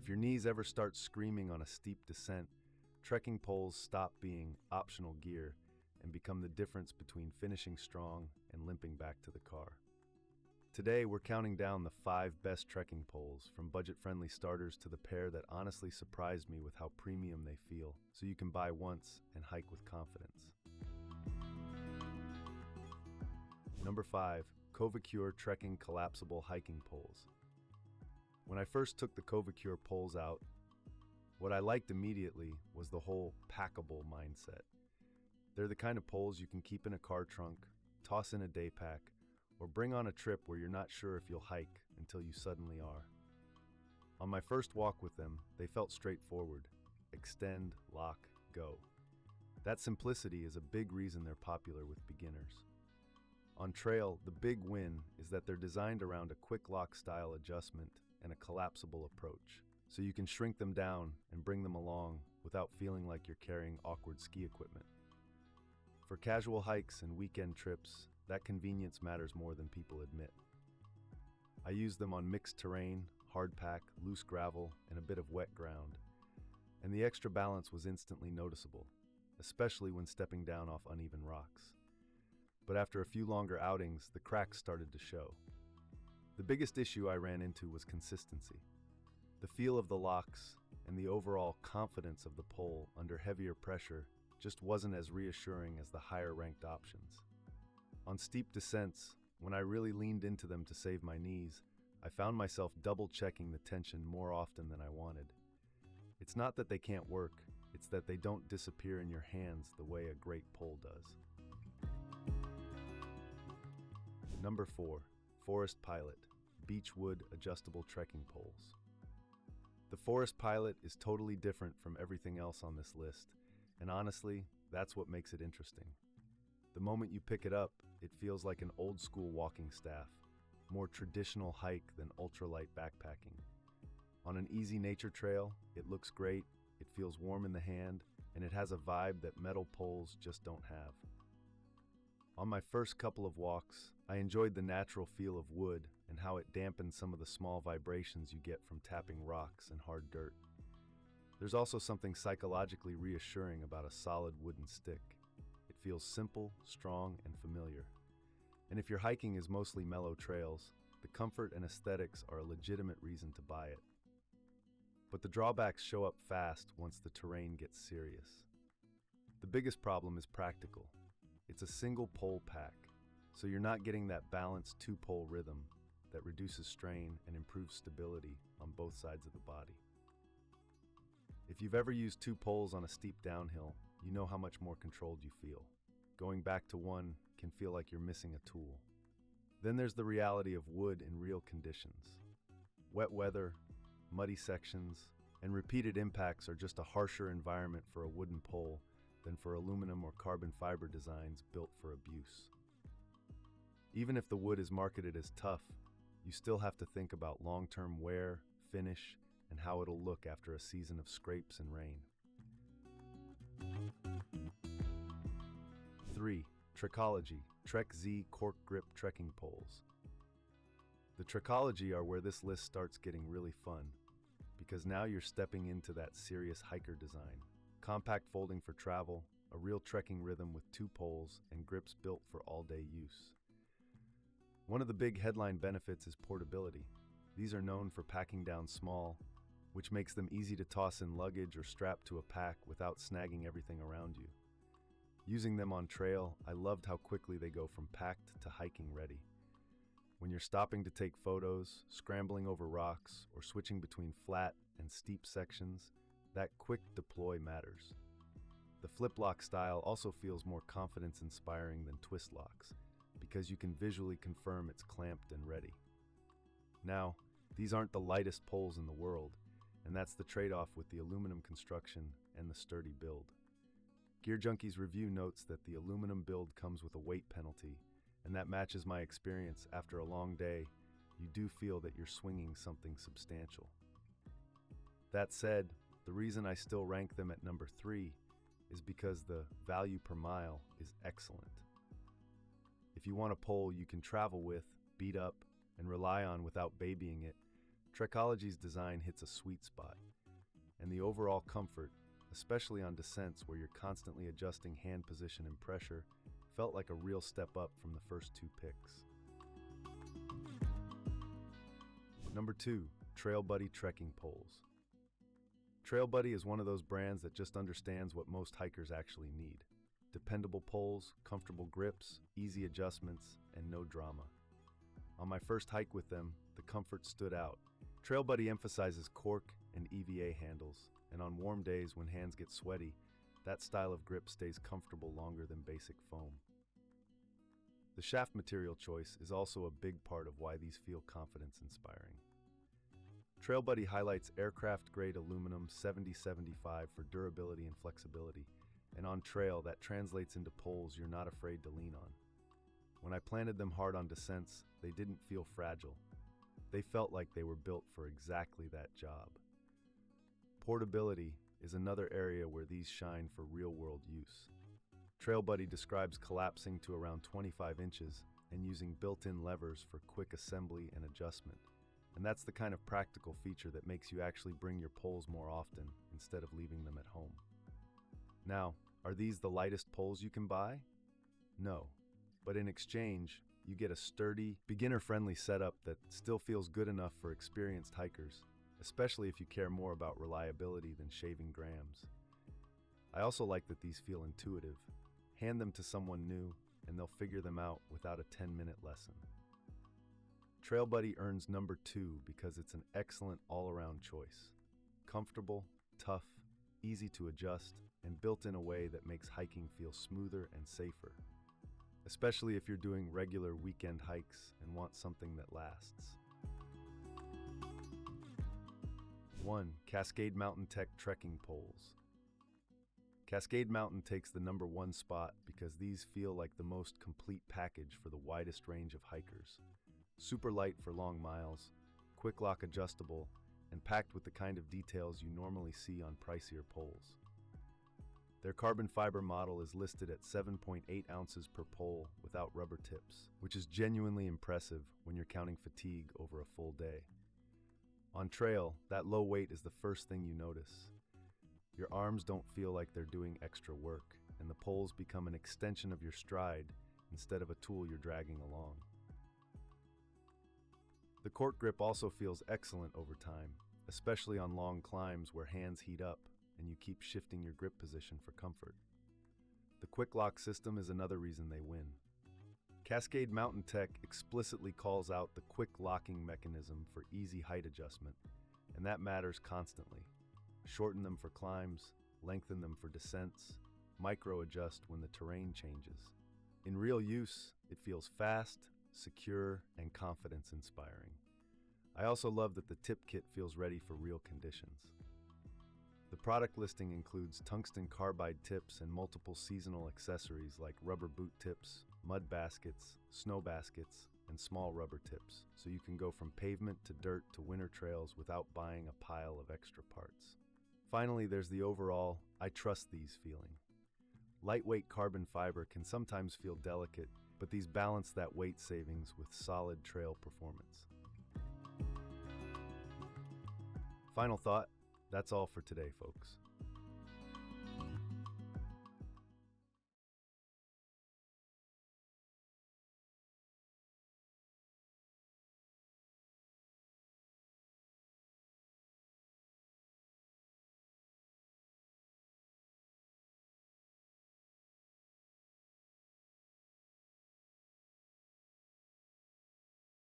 If your knees ever start screaming on a steep descent, trekking poles stop being optional gear and become the difference between finishing strong and limping back to the car. Today, we're counting down the 5 best trekking poles, from budget-friendly starters to the pair that honestly surprised me with how premium they feel, so you can buy once and hike with confidence. Number 5. Covacure Trekking Collapsible Hiking Poles. When I first took the Covacure poles out, what I liked immediately was the whole packable mindset. They're the kind of poles you can keep in a car trunk, toss in a day pack, or bring on a trip where you're not sure if you'll hike until you suddenly are. On my first walk with them, they felt straightforward. Extend, lock, go. That simplicity is a big reason they're popular with beginners. On trail, the big win is that they're designed around a quick lock style adjustment and a collapsible approach, so you can shrink them down and bring them along without feeling like you're carrying awkward ski equipment. For casual hikes and weekend trips, that convenience matters more than people admit. I use them on mixed terrain, hard pack, loose gravel, and a bit of wet ground, and the extra balance was instantly noticeable, especially when stepping down off uneven rocks. But after a few longer outings, the cracks started to show. The biggest issue I ran into was consistency. The feel of the locks and the overall confidence of the pole under heavier pressure just wasn't as reassuring as the higher-ranked options. On steep descents, when I really leaned into them to save my knees, I found myself double-checking the tension more often than I wanted. It's not that they can't work, it's that they don't disappear in your hands the way a great pole does. Number 4. Forest Pilot Beechwood Adjustable Trekking Poles. The Forest Pilot is totally different from everything else on this list, and honestly, that's what makes it interesting. The moment you pick it up, it feels like an old-school walking staff, more traditional hike than ultralight backpacking. On an easy nature trail, it looks great, it feels warm in the hand, and it has a vibe that metal poles just don't have. On my first couple of walks, I enjoyed the natural feel of wood and how it dampened some of the small vibrations you get from tapping rocks and hard dirt. There's also something psychologically reassuring about a solid wooden stick. It feels simple, strong, and familiar. And if your hiking is mostly mellow trails, the comfort and aesthetics are a legitimate reason to buy it. But the drawbacks show up fast once the terrain gets serious. The biggest problem is practical. It's a single pole pack, so you're not getting that balanced 2-pole rhythm that reduces strain and improves stability on both sides of the body. If you've ever used 2 poles on a steep downhill, you know how much more controlled you feel. Going back to one can feel like you're missing a tool. Then there's the reality of wood in real conditions. Wet weather, muddy sections, and repeated impacts are just a harsher environment for a wooden pole than for aluminum or carbon fiber designs built for abuse. Even if the wood is marketed as tough, you still have to think about long-term wear, finish, and how it'll look after a season of scrapes and rain. 3. TREKOLOGY Trek Z Cork Grip Trekking Poles. The TREKOLOGY are where this list starts getting really fun, because now you're stepping into that serious hiker design. Compact folding for travel, a real trekking rhythm with 2 poles, and grips built for all-day use. One of the big headline benefits is portability. These are known for packing down small, which makes them easy to toss in luggage or strap to a pack without snagging everything around you. Using them on trail, I loved how quickly they go from packed to hiking ready. When you're stopping to take photos, scrambling over rocks, or switching between flat and steep sections, that quick deploy matters. The flip lock style also feels more confidence-inspiring than twist locks, because you can visually confirm it's clamped and ready. Now, these aren't the lightest poles in the world, and that's the trade-off with the aluminum construction and the sturdy build. Gear Junkie's review notes that the aluminum build comes with a weight penalty, and that matches my experience. After a long day, you do feel that you're swinging something substantial. That said, the reason I still rank them at number 3 is because the value per mile is excellent. If you want a pole you can travel with, beat up, and rely on without babying it, TREKOLOGY's design hits a sweet spot, and the overall comfort, especially on descents where you're constantly adjusting hand position and pressure, felt like a real step up from the first two picks. Number 2, TrailBuddy trekking poles. TrailBuddy is one of those brands that just understands what most hikers actually need. Dependable poles, comfortable grips, easy adjustments, and no drama. On my first hike with them, the comfort stood out. TrailBuddy emphasizes cork and EVA handles, and on warm days when hands get sweaty, that style of grip stays comfortable longer than basic foam. The shaft material choice is also a big part of why these feel confidence-inspiring. TrailBuddy highlights aircraft-grade aluminum 7075 for durability and flexibility, and on trail that translates into poles you're not afraid to lean on. When I planted them hard on descents, they didn't feel fragile. They felt like they were built for exactly that job. Portability is another area where these shine for real-world use. TrailBuddy describes collapsing to around 25 inches and using built-in levers for quick assembly and adjustment. And that's the kind of practical feature that makes you actually bring your poles more often instead of leaving them at home. Now, are these the lightest poles you can buy? No, but in exchange, you get a sturdy, beginner-friendly setup that still feels good enough for experienced hikers, especially if you care more about reliability than shaving grams. I also like that these feel intuitive. Hand them to someone new, and they'll figure them out without a 10-minute lesson. TrailBuddy earns number 2 because it's an excellent all-around choice. Comfortable, tough, easy to adjust, and built in a way that makes hiking feel smoother and safer, especially if you're doing regular weekend hikes and want something that lasts. 1. Cascade Mountain Tech Trekking Poles. Cascade Mountain takes the number 1 spot because these feel like the most complete package for the widest range of hikers. Super light for long miles, quick lock adjustable, and packed with the kind of details you normally see on pricier poles. Their carbon fiber model is listed at 7.8 ounces per pole without rubber tips, which is genuinely impressive when you're counting fatigue over a full day. On trail, that low weight is the first thing you notice. Your arms don't feel like they're doing extra work, and the poles become an extension of your stride instead of a tool you're dragging along. The Cork grip also feels excellent over time, especially on long climbs where hands heat up and you keep shifting your grip position for comfort. The quick lock system is another reason they win. Cascade Mountain Tech explicitly calls out the quick locking mechanism for easy height adjustment, and that matters constantly. Shorten them for climbs, lengthen them for descents, micro-adjust when the terrain changes. In real use, it feels fast, secure, and confidence-inspiring. I also love that the tip kit feels ready for real conditions. The product listing includes tungsten carbide tips and multiple seasonal accessories like rubber boot tips, mud baskets, snow baskets, and small rubber tips, so you can go from pavement to dirt to winter trails without buying a pile of extra parts. Finally, there's the overall, I trust these feeling. Lightweight carbon fiber can sometimes feel delicate, but these balance that weight savings with solid trail performance. Final thought, that's all for today, folks.